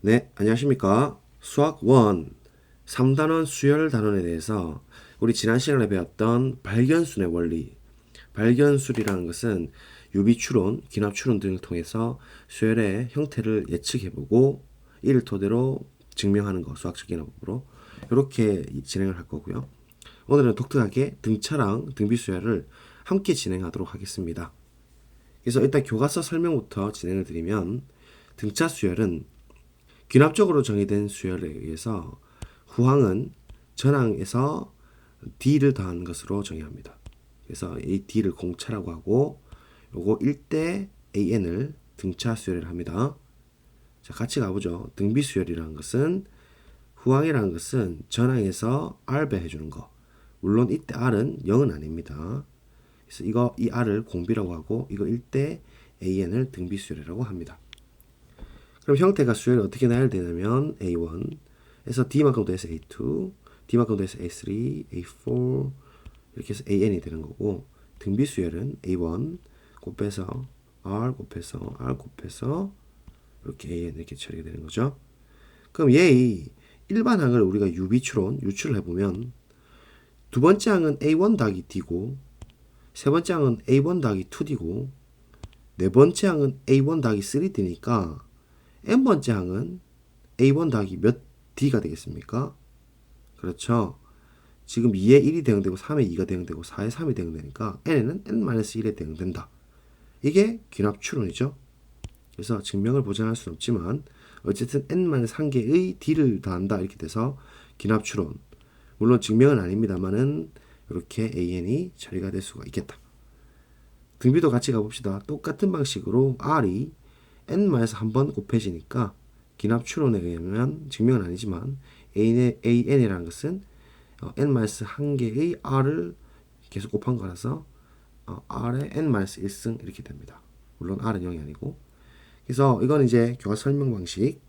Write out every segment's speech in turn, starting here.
네, 안녕하십니까. 수학 1, 3단원 수열 단원에 대해서 우리 지난 시간에 배웠던 발견순의 원리, 발견술이라는 것은 유비추론, 기납추론 등을 통해서 수열의 형태를 예측해보고 이를 토대로 증명하는 거, 수학적 기납법으로 이렇게 진행을 할 거고요. 오늘은 독특하게 등차랑 등비수열을 함께 진행하도록 하겠습니다. 그래서 일단 교과서 설명부터 진행을 드리면 등차 수열은 귀납적으로 정의된 수열에 의해서 후항은 전항에서 d를 더한 것으로 정의합니다. 그래서 이 d를 공차라고 하고 요거 1대 an을 등차 수열이라 합니다. 자, 같이 가보죠. 등비 수열이라는 것은 후항이라는 것은 전항에서 r 배해 주는 거. 물론 이때 r은 0은 아닙니다. 그래서 이 r을 공비라고 하고 이거 1대 an을 등비 수열이라고 합니다. 그럼 형태가 수열이 어떻게 나열되냐면 A1에서 D만큼 더해서 A2, D만큼 더해서 A3, A4 이렇게 해서 AN이 되는 거고 등비 수열은 A1 곱해서 R 곱해서 R 곱해서 이렇게 AN 이렇게 처리가 되는 거죠. 그럼 얘의 일반 항을 우리가 유비추론 유출을 해보면 두 번째 항은 A1 더하기 D고 세 번째 항은 A1 더하기 2D고 네 번째 항은 A1 더하기 3D니까 n번째 항은 a1 더하기 몇 d가 되겠습니까? 그렇죠. 지금 2에 1이 대응되고 3에 2가 대응되고 4에 3이 대응되니까 n에는 n-1에 대응된다. 이게 귀납추론이죠. 그래서 증명을 보장할 수는 없지만 어쨌든 n-1개의 d를 더한다 이렇게 돼서 귀납추론. 물론 증명은 아닙니다만은 이렇게 an이 처리가 될 수가 있겠다. 등비도 같이 가봅시다. 똑같은 방식으로 r이 n-1번 곱해지니까 기납추론에 의하면 증명은 아니지만 an이라는 것은 n-1개의 r을 계속 곱한 거라서 r의 n-1승 이렇게 됩니다. 물론 r은 0이 아니고. 그래서 이건 이제 교과 설명 방식.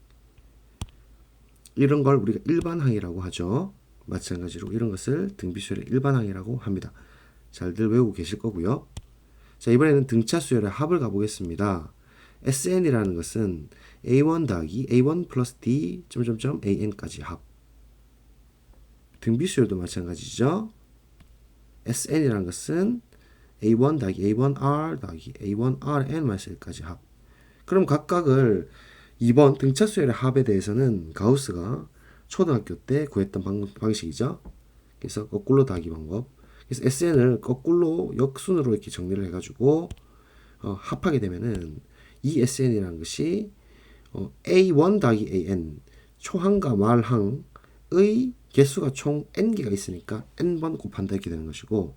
이런 걸 우리가 일반항이라고 하죠. 마찬가지로 이런 것을 등비수열의 일반항이라고 합니다. 잘들 외우고 계실 거고요. 자, 이번에는 등차 수열의 합을 가보겠습니다. SN이라는 것은 A1 더하기 A1 플러스 D AN까지 합. 등비수열도 마찬가지죠. SN이라는 것은 A1 더하기 A1R 더하기 A1RN-1까지 합. 그럼 각각을 2번 등차 수열의 합에 대해서는 가우스가 초등학교 때 구했던 방식이죠. 그래서 거꾸로 더하기 방법. 그래서 SN을 거꾸로 역순으로 이렇게 정리를 해가지고 합하게 되면은 이 SN이라는 것이 A1 더하기 AN 초항과 말항의 개수가 총 n개가 있으니까 n번 곱한다 이렇게 되는 것이고,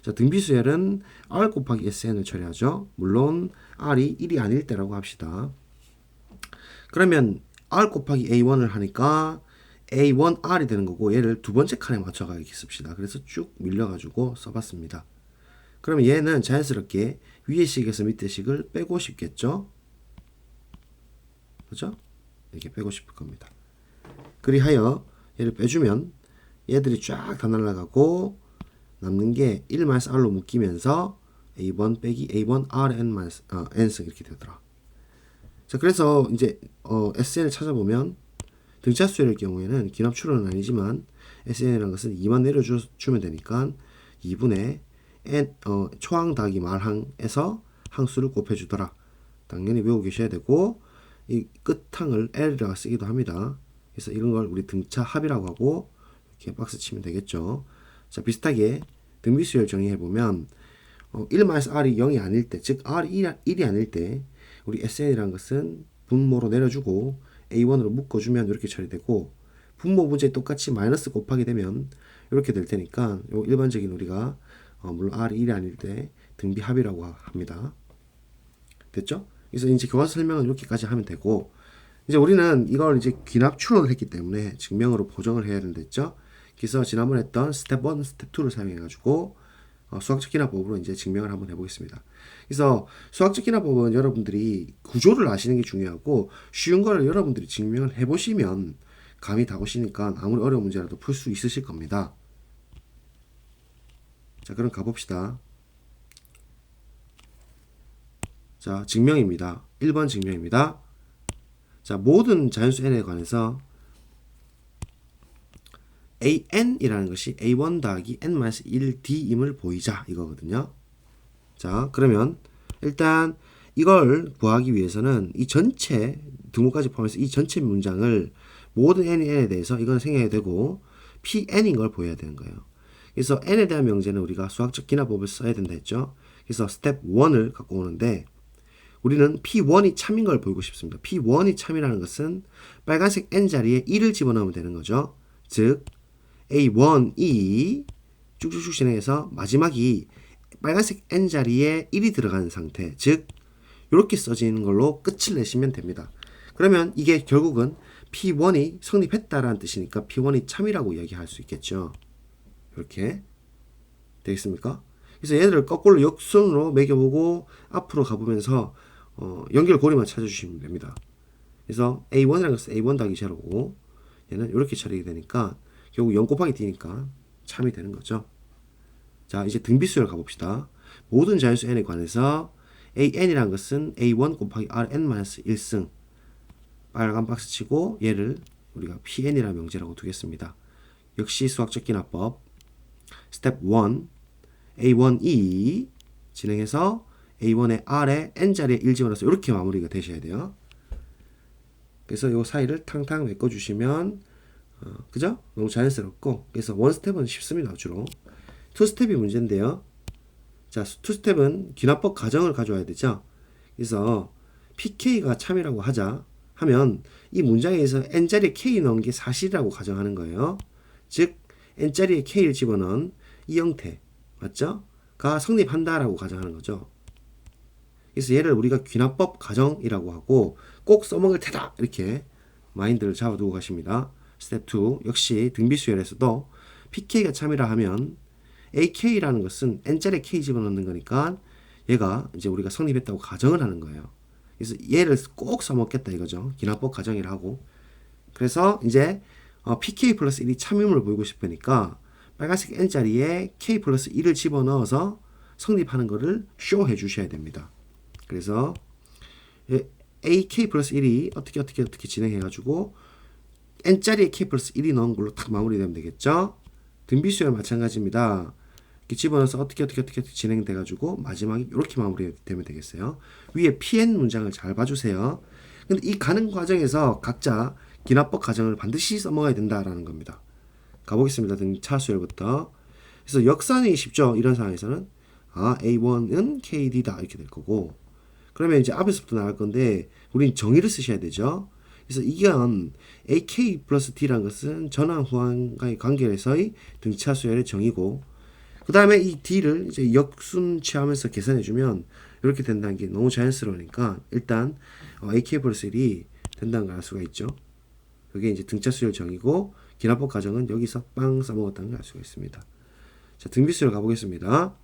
자, 등비수열은 r 곱하기 SN을 처리하죠. 물론 r이 1이 아닐 때라고 합시다. 그러면 r 곱하기 A1을 하니까 A1R이 되는 거고 얘를 두 번째 칸에 맞춰가 이렇게 씁시다. 그래서 쭉 밀려가지고 써봤습니다. 그러면 얘는 자연스럽게 위의 식에서 밑의 식을 빼고 싶겠죠? 그죠? 이렇게 빼고 싶을 겁니다. 그리하여 얘를 빼주면 얘들이 쫙 다 날아가고 남는 게 1-r로 묶이면서 a1 빼기 a1 rn-n승 이렇게 되더라. 자, 그래서 이제 SN을 찾아보면 등차 수열의 경우에는 기납추론은 아니지만 SN이라는 것은 2만 내려주면 되니까 2분의 초항 더하기 말항에서 항수를 곱해주더라. 당연히 외우고 계셔야 되고 이 끝항을 L이라고 쓰기도 합니다. 그래서 이런 걸 우리 등차 합이라고 하고 이렇게 박스 치면 되겠죠. 자, 비슷하게 등비수열 정의해보면 1-r이 0이 아닐 때, 즉 r이 1이 아닐 때 우리 SN이라는 것은 분모로 내려주고 A1으로 묶어주면 이렇게 처리되고, 분모 문제에 똑같이 마이너스 곱하게 되면 이렇게 될 테니까 요 일반적인 우리가 물론 r이 1이 아닐 때 등비 합이라고 합니다. 됐죠? 그래서 이제 교과서 설명은 이렇게까지 하면 되고, 이제 우리는 이걸 이제 귀납 추론을 했기 때문에 증명으로 보정을 해야 된댔죠. 그래서 지난번에 했던 스텝 1, 스텝 2를 사용해가지고 수학적 기납법으로 이제 증명을 한번 해보겠습니다. 그래서 수학적 기납법은 여러분들이 구조를 아시는 게 중요하고 쉬운 거를 여러분들이 증명을 해보시면 감이 다 오시니까 아무리 어려운 문제라도 풀 수 있으실 겁니다. 자, 그럼 가봅시다. 자, 증명입니다. 1번 증명입니다. 자, 모든 자연수 n에 관해서 an이라는 것이 a1 더하기 n-1d임을 보이자 이거거든요. 자, 그러면 일단 이걸 구하기 위해서는 이 전체 등호까지 포함해서 이 전체 문장을 모든 n에 대해서 이건 생각해야 되고 pn인 걸 보여야 되는 거예요. 그래서 n에 대한 명제는 우리가 수학적 기나법을 써야 된다 했죠. 그래서 스텝 1을 갖고 오는데 우리는 p1이 참인 걸 보이고 싶습니다. p1이 참이라는 것은 빨간색 n 자리에 1을 집어넣으면 되는 거죠. 즉 a1이 쭉쭉쭉 진행해서 마지막이 빨간색 n 자리에 1이 들어가는 상태, 즉 이렇게 써지는 걸로 끝을 내시면 됩니다. 그러면 이게 결국은 p1이 성립했다라는 뜻이니까 p1이 참이라고 이야기할 수 있겠죠. 이렇게 되겠습니까? 그래서 얘들을 거꾸로 역순으로 매겨보고 앞으로 가보면서 연결고리만 찾아주시면 됩니다. 그래서 a1이라는 것은 a1 더하기 제로고 얘는 이렇게 처리가 되니까 결국 0 곱하기 d니까 참이 되는 거죠. 자, 이제 등비수열 가봅시다. 모든 자연수 n에 관해서 an이라는 것은 a1 곱하기 rn-1승 빨간 박스 치고 얘를 우리가 pn이라는 명제라고 두겠습니다. 역시 수학적 기나법 스텝 1 a1e 진행해서 a1의 r에 n자리에 1 집어넣어서 이렇게 마무리가 되셔야 돼요. 그래서 이 사이를 탕탕 메꿔주시면 그죠? 너무 자연스럽고 그래서 원 스텝은 쉽습니다. 주로 투 스텝이 문제인데요. 자, 투 스텝은 기나법 가정을 가져와야 되죠. 그래서 pk가 참이라고 하면 이 문장에서 n자리에 k 넣은 게 사실이라고 가정하는 거예요. 즉 n자리에 k를 집어넣은 이 형태 맞죠? 가 성립한다라고 가정하는 거죠. 그래서 얘를 우리가 귀납법 가정이라고 하고 꼭 써먹을 테다 이렇게 마인드를 잡아두고 가십니다. 스텝 2 역시 등비수열에서도 pk가 참이라 하면 ak라는 것은 n자리에 k 집어넣는 거니까 얘가 이제 우리가 성립했다고 가정을 하는 거예요. 그래서 얘를 꼭 써먹겠다 이거죠. 기납법 가정이라고. 그래서 이제 pk 플러스 1이 참임을 보이고 싶으니까 빨간색 n자리에 k 플러스 1을 집어넣어서 성립하는 거를 쇼해 주셔야 됩니다. 그래서 ak 플러스 1이 어떻게 진행해가지고 n자리에 k 플러스 1이 넣은 걸로 딱 마무리되면 되겠죠. 등비수열 마찬가지입니다. 이렇게 집어넣어서 어떻게 진행돼가지고 마지막에 이렇게 마무리되면 되겠어요. 위에 pn 문장을 잘 봐주세요. 근데 이 가는 과정에서 각자 기납법 가정을 반드시 써먹어야 된다라는 겁니다. 가보겠습니다. 등차 수열부터. 그래서 역산이 쉽죠. 이런 상황에서는 A1은 KD다 이렇게 될 거고 그러면 이제 앞에서부터 나갈 건데 우린 정의를 쓰셔야 되죠. 그래서 이건 AK 플러스 D라는 것은 전환 후환과의 관계에서의 등차 수열의 정의고 그 다음에 이 D를 이제 역순 취하면서 계산해주면 이렇게 된다는 게 너무 자연스러우니까 일단 AK 플러스 1이 된다는 걸 알 수가 있죠. 그게 이제 등차 수열 정의고 기납법 가정은 여기서 빵 써먹었다는 걸 알 수가 있습니다. 자, 등비수열 가보겠습니다.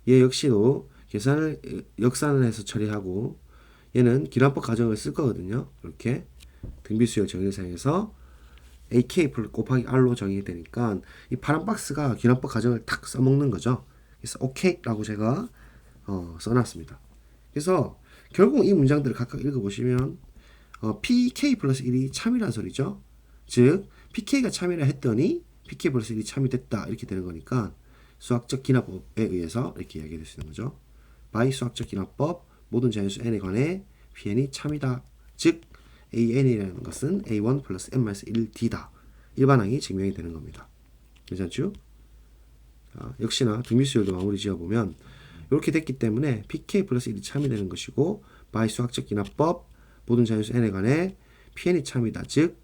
얘 역시도 계산을 역산을 해서 처리하고 얘는 기납법 가정을 쓸 거거든요. 이렇게 등비수열 정의를 사용해서 AK 곱하기 R로 정의되니까 이 파란 박스가 기납법 가정을 탁 써먹는 거죠. 그래서 OK라고 제가 써놨습니다. 그래서 결국 이 문장들을 각각 읽어보시면 PK 플러스 1이 참이란 소리죠. 즉 PK가 참이라 했더니 PK 플러스 1이 참이 됐다 이렇게 되는 거니까 수학적 기납법에 의해서 이렇게 이야기할 수 있는 거죠. by 수학적 기납법 모든 자연수 n에 관해 pn이 참이다. 즉 an이라는 것은 a1 플러스 n-1d다. 일반항이 증명이 되는 겁니다. 괜찮죠? 역시나 등비수열도 마무리 지어보면 이렇게 됐기 때문에 pk 플러스 1이 참이 되는 것이고 by 수학적 기납법 모든 자연수 n에 관해 pn이 참이다. 즉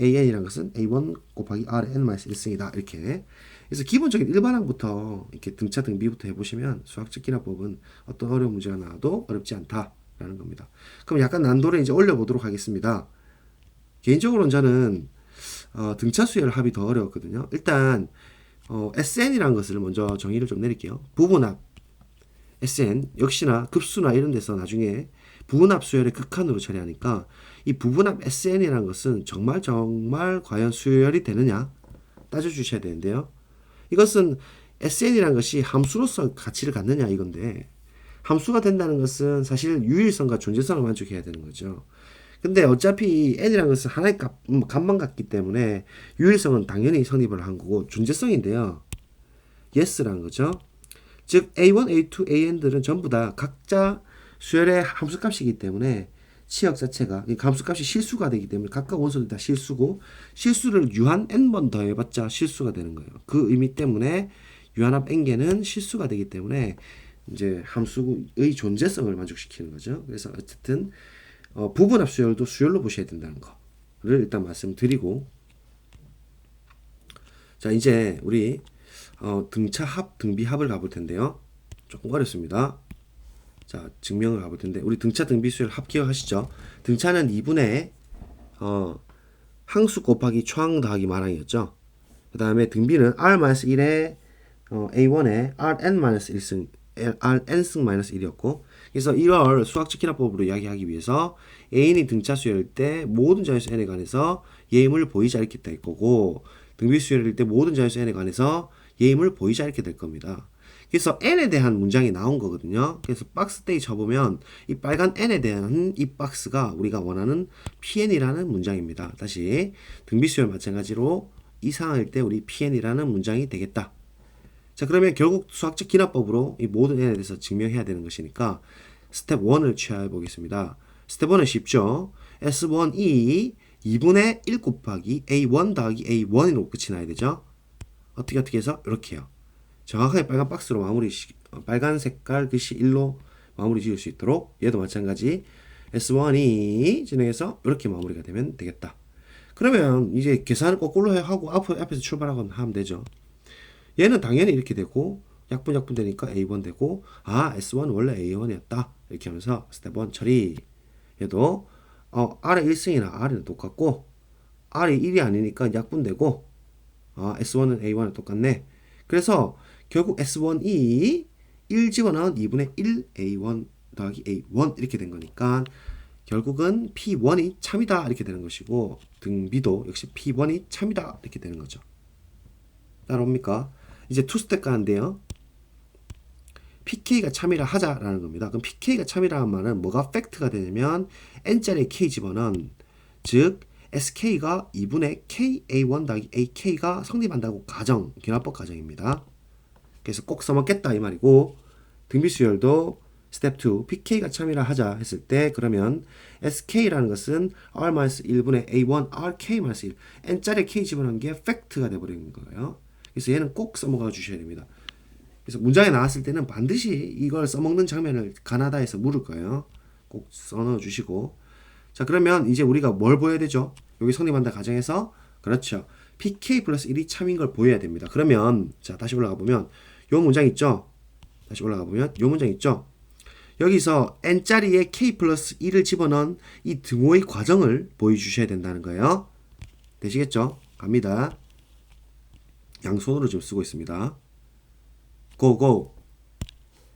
an이라는 것은 a1 곱하기 r의 n-1승이다. 이렇게. 그래서 기본적인 일반항부터 이렇게 등차 등비부터 해보시면 수학적 기납법은 어떤 어려운 문제가 나와도 어렵지 않다라는 겁니다. 그럼 약간 난도를 이제 올려보도록 하겠습니다. 개인적으로는 저는 등차 수열 합이 더 어려웠거든요. 일단 SN이라는 것을 먼저 정의를 좀 내릴게요. 부분합 SN 역시나 급수나 이런 데서 나중에 부분합 수열의 극한으로 처리하니까 이 부분합 SN이라는 것은 정말 과연 수열이 되느냐 따져주셔야 되는데요. 이것은 SN이라는 것이 함수로서 가치를 갖느냐 이건데 함수가 된다는 것은 사실 유일성과 존재성을 만족해야 되는 거죠. 근데 어차피 n이라는 것은 하나의 값만 같기 때문에 유일성은 당연히 성립을 한 거고 존재성인데요. yes라는 거죠. 즉 a1, a2, an들은 전부 다 각자 수열의 함수값이기 때문에 치역 자체가 함수값이 실수가 되기 때문에 각각 원소들이 다 실수고 실수를 유한 n번 더해봤자 실수가 되는 거예요. 그 의미 때문에 유한합 n개는 실수가 되기 때문에 이제 함수의 존재성을 만족시키는 거죠. 그래서 어쨌든 부분합 수열도 수열로 보셔야 된다는 거를 일단 말씀드리고 자 이제 우리 등차합, 등비합을 가볼 텐데요. 조금 어렵습니다. 자, 증명을 가볼 텐데 우리 등차, 등비수열 합 기억하시죠? 등차는 2분의 항수 곱하기 초항 더하기 마랑이었죠. 그 다음에 등비는 r-1에 a1에 rn-1승 rn승-1이었고 그래서 이걸 수학적 기납법으로 이야기하기 위해서 a인이 등차 수열일 때 모든 자연수 n에 관해서 예임을 보이지 않게 될 거고 등비 수열일 때 모든 자연수 n에 관해서 예임을 보이지 않게 될 겁니다. 그래서 n에 대한 문장이 나온 거거든요. 그래서 박스 떼이 쳐보면 이 빨간 n에 대한 이 박스가 우리가 원하는 pn이라는 문장입니다. 다시 등비수열 마찬가지로 이 상황일 때 우리 pn이라는 문장이 되겠다. 자 그러면 결국 수학적 기납법으로 이 모든 n에 대해서 증명해야 되는 것이니까 스텝 1을 취해 보겠습니다. 스텝 1은 쉽죠. S1이 2분의 1 곱하기 A1 더하기 A1으로 끝이 나야 되죠. 어떻게 해서 이렇게 해요. 정확하게 빨간 박스로 빨간 색깔 글씨 1로 마무리 지을 수 있도록 얘도 마찬가지 S1이 진행해서 이렇게 마무리가 되면 되겠다. 그러면 이제 계산을 거꾸로 하고 앞에서 출발하고 하면 되죠. 얘는 당연히 이렇게 되고 약분 되니까 A1 되고 S1 원래 A1이었다 이렇게 하면서 스텝 1 처리. 얘도 R의 1승이나 R은 똑같고 R이 1이 아니니까 약분되고 S1은 A1은 똑같네. 그래서 결국 S1이 1 집어넣은 2분의 1 A1 더하기 A1 이렇게 된 거니까 결국은 P1이 참이다 이렇게 되는 것이고 등비도 역시 P1이 참이다 이렇게 되는 거죠. 따라옵니까? 이제 2스텝 가는데요. PK가 참이라 하자라는 겁니다. 그럼 PK가 참이라는 말은 뭐가 팩트가 되냐면 n짜리 K 집어넣은 즉 SK가 2분의 KA1 더하기 AK가 성립한다고 가정, 기납법 가정입니다. 그래서 꼭 써먹겠다 이 말이고 등비수열도 스텝 2 PK가 참이라 하자 했을 때 그러면 SK라는 것은 R-1분의 A1 RK-1 n짜리 K 집어넣은 게 팩트가 돼버리는 거예요. 그래서 얘는 꼭 써먹어 주셔야 됩니다. 그래서 문장에 나왔을 때는 반드시 이걸 써먹는 장면을 가나다에서 물을 거예요. 꼭 써넣어 주시고 자 그러면 이제 우리가 뭘 보여야 되죠? 여기 성립한다 가정에서 그렇죠. PK 플러스 1이 참인 걸 보여야 됩니다. 그러면 자 다시 올라가 보면 요 문장 있죠? 다시 올라가 보면 요 문장 있죠? 여기서 n짜리에 K 플러스 1을 집어넣은 이 등호의 과정을 보여주셔야 된다는 거예요. 되시겠죠? 갑니다. 양손으로 지금 쓰고 있습니다. 고고.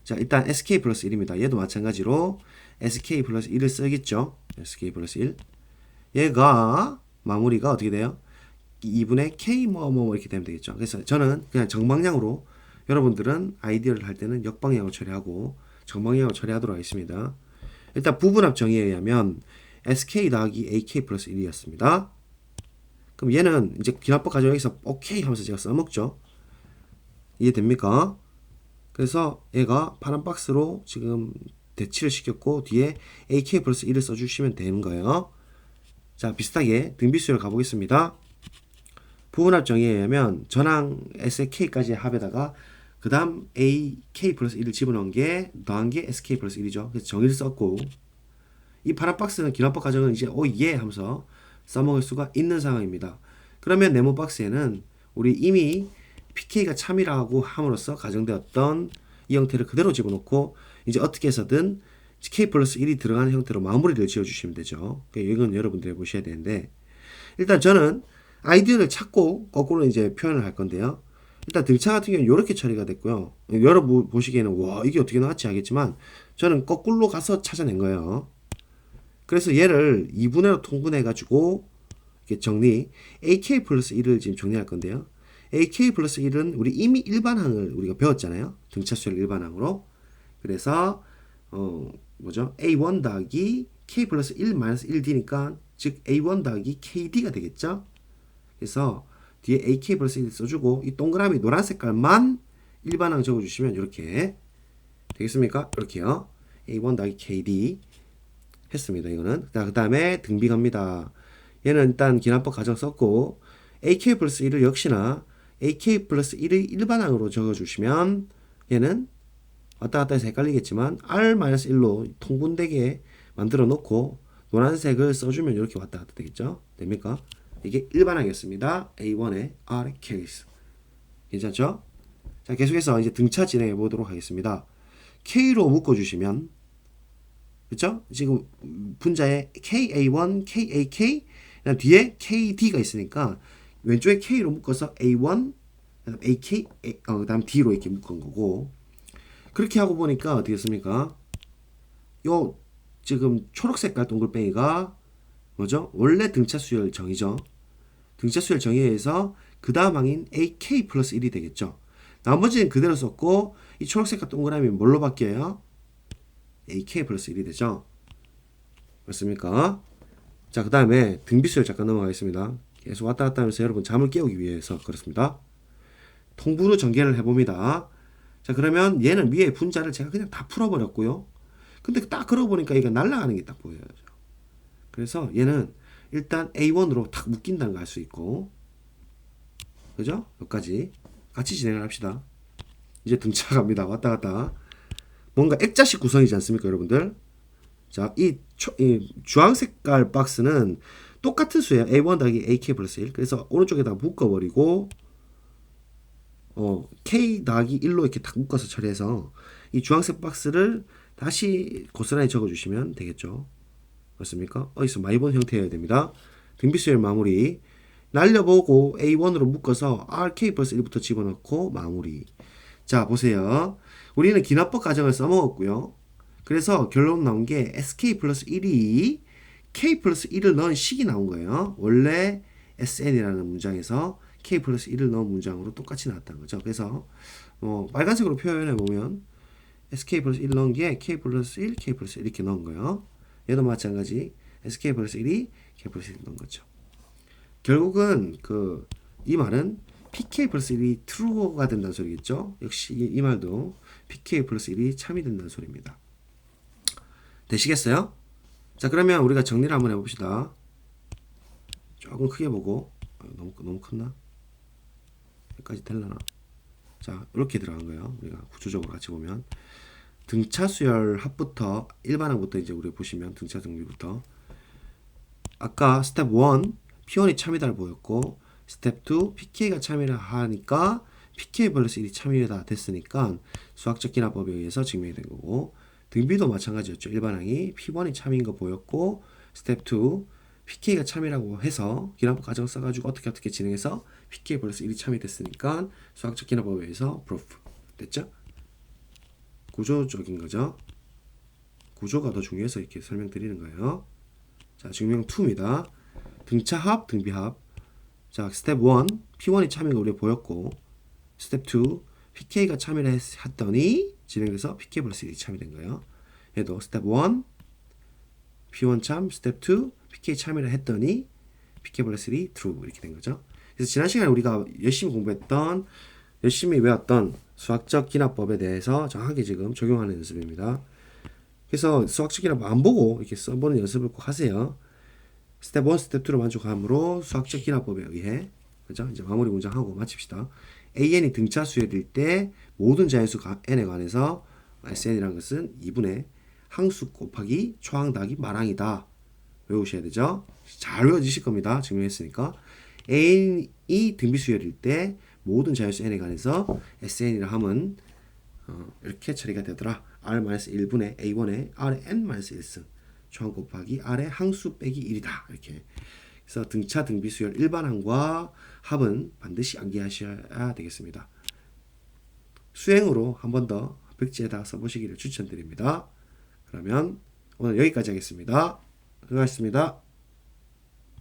자 일단 SK 플러스 1입니다. 얘도 마찬가지로 SK 플러스 1을 쓰겠죠. SK 플러스 1. 얘가 마무리가 어떻게 돼요? 2분의 K 뭐 이렇게 되면 되겠죠. 그래서 저는 그냥 정방향으로 여러분들은 아이디어를 할 때는 역방향으로 처리하고 정방향으로 처리하도록 하겠습니다. 일단 부분합 정의에 의하면 SK 더하기 AK 플러스 1이었습니다. 그럼 얘는 이제 기납법 가정에서 OK 하면서 제가 써먹죠. 이해됩니까? 그래서 얘가 파란 박스로 지금 대치를 시켰고 뒤에 AK 플러스 1을 써주시면 되는 거예요. 자 비슷하게 등비수열 가보겠습니다. 부분합 정의에 의하면 전항 SK까지의 합에다가 그 다음 AK 플러스 1을 집어넣은 게 더한 게 SK 플러스 1이죠. 그래서 정의를 썼고 이 파란 박스는 기납법 가정은 이제 예 하면서 써먹을 수가 있는 상황입니다. 그러면 네모 박스에는 우리 이미 PK가 참이라고 함으로써 가정되었던 이 형태를 그대로 집어넣고 이제 어떻게 해서든 K 플러스 1이 들어가는 형태로 마무리를 지어주시면 되죠. 이건 여러분들이 보셔야 되는데 일단 저는 아이디어를 찾고 거꾸로 이제 표현을 할 건데요. 일단 등차 같은 경우는 이렇게 처리가 됐고요. 여러분 보시기에는 와 이게 어떻게 나왔지 하겠지만 저는 거꾸로 가서 찾아낸 거예요. 그래서 얘를 2분의로 통분해 가지고 이렇게 정리 AK 플러스 1을 지금 정리할 건데요. AK 플러스 1은 우리 이미 일반항을 우리가 배웠잖아요. 등차수열 일반항으로. 그래서 뭐죠? A1 더하기 k 플러스 1 마이너스 1d니까 즉 a1 더하기 kd가 되겠죠. 그래서 뒤에 ak 플러스 1 써주고 이 동그라미 노란 색깔만 일반항 적어주시면 이렇게 되겠습니까? 이렇게요. a1 더하기 kd 했습니다. 이거는. 자, 그 다음에 등비 갑니다. 얘는 일단 기납법 가정 썼고 ak 플러스 1을 역시나 ak 플러스 1의 일반항으로 적어주시면 얘는 왔다 갔다 해서 헷갈리겠지만 r-1로 통분되게 만들어 놓고 노란색을 써주면 이렇게 왔다 갔다 되겠죠? 됩니까? 이게 일반항이었습니다. A1의 R의 케이스. 괜찮죠? 자, 계속해서 이제 등차 진행해 보도록 하겠습니다. K로 묶어주시면, 그쵸? 지금 분자에 KA1, KAK, 그다음 뒤에 KD가 있으니까 왼쪽에 K로 묶어서 A1, 그다음 AK, 그다음 D로 이렇게 묶은 거고, 그렇게 하고 보니까 어떻게 됐습니까? 요 지금 초록색깔 동글뱅이가 뭐죠? 원래 등차 수열 정의죠. 등차 수열 정의에 의해서 그 다음 항인 AK 플러스 1이 되겠죠. 나머지는 그대로 썼고 이 초록색깔 동그라미 뭘로 바뀌어요? AK 플러스 1이 되죠. 맞습니까? 자, 그 다음에 등비 수열 잠깐 넘어가겠습니다. 계속 왔다 갔다 하면서 여러분 잠을 깨우기 위해서 그렇습니다. 통분후 전개를 해봅니다. 자, 그러면 얘는 위에 분자를 제가 그냥 다 풀어버렸고요. 근데 딱 그러고 보니까 이거 날아가는 게 딱 보여요. 그래서 얘는 일단 A1으로 탁 묶인다는 걸 알 수 있고, 그죠? 여기까지 같이 진행을 합시다. 이제 등차 갑니다. 왔다 갔다. 뭔가 액자식 구성이지 않습니까, 여러분들? 자, 이 주황 색깔 박스는 똑같은 수예요. A1 더하기 AK 플러스 1. 그래서 오른쪽에다 묶어버리고, K 더하기 1로 이렇게 딱 묶어서 처리해서 이 주황색 박스를 다시 고스란히 적어주시면 되겠죠. 맞습니까? 어디서 많이 본 형태여야 됩니다. 등비수열 마무리. 날려보고 A1으로 묶어서 RK 플러스 1부터 집어넣고 마무리. 자, 보세요. 우리는 기납법 가정을 써먹었고요. 그래서 결론 나온 게 SK 플러스 1이 K 플러스 1을 넣은 식이 나온 거예요. 원래 SN이라는 문장에서 K 플러스 1을 넣은 문장으로 똑같이 나왔다는 거죠. 그래서 빨간색으로 표현해 보면 SK 플러스 1 넣은 게 K 플러스 1, K 플러스 1 이렇게 넣은 거예요. 얘도 마찬가지 SK 플러스 1이 K 플러스 1 넣은 거죠. 결국은 이 말은 PK 플러스 1이 true가 된다는 소리겠죠. 역시 이 말도 PK 플러스 1이 참이 된다는 소리입니다. 되시겠어요? 자, 그러면 우리가 정리를 한번 해봅시다. 조금 크게 보고 너무 컸나? 여기까지 될라나? 자, 이렇게 들어간 거예요. 우리가 구조적으로 같이 보면 등차 수열 합부터 일반항부터 이제 우리 보시면 등차 등비부터 아까 스텝 1 P1이 참이다를 보였고 스텝 2 PK가 참이라 하니까 PK 플러스 1이 참이다 됐으니까 수학적 기납법에 의해서 증명이 된 거고 등비도 마찬가지였죠. 일반항이 P1이 참인 거 보였고 스텝 2 PK가 참이라고 해서 기납법 과정 써가지고 어떻게 진행해서 PK 플러스 1이 참이 됐으니까 수학적 기납법에 의해서 proof 됐죠? 구조적인 거죠. 구조가 더 중요해서 이렇게 설명드리는 거예요. 자, 증명 2입니다. 등차합, 등비합. 자, 스텝 1, P1이 참인 거 우리가 보였고, 스텝 2, PK가 참이라 했더니 진행돼서 PK 플러스 1이 참이 된 거예요. 얘도 스텝 1, P1 참, 스텝 2, PK 참이라 했더니 PK 플러스 1이 true 이렇게 된 거죠. 그래서 지난 시간에 우리가 열심히 공부했던, 열심히 외웠던 수학적 기납법에 대해서 정확하게 지금 적용하는 연습입니다. 그래서 수학적 기납법 안 보고 이렇게 써보는 연습을 꼭 하세요. 스텝 1, 스텝 2로 만족함으로 수학적 기납법에 의해 그죠? 이제 마무리 문장하고 마칩시다. AN이 등차 수열일 때 모든 자연수 n에 관해서 SN이라는 것은 2분의 항수 곱하기 초항 더하기 말항이다. 외우셔야 되죠? 잘 외워지실 겁니다. 증명했으니까. AN이 등비 수열일 때 모든 자연수 n에 관해서 SN이라 함은 이렇게 처리가 되더라. R-1분의 A1의 R의 n-1승 초항 곱하기 R의 항수 빼기 1이다. 이렇게. 그래서 등차 등비 수열 일반항과 합은 반드시 암기하셔야 되겠습니다. 수행으로 한 번 더 백지에다 써보시기를 추천드립니다. 그러면 오늘 여기까지 하겠습니다. 수고하셨습니다.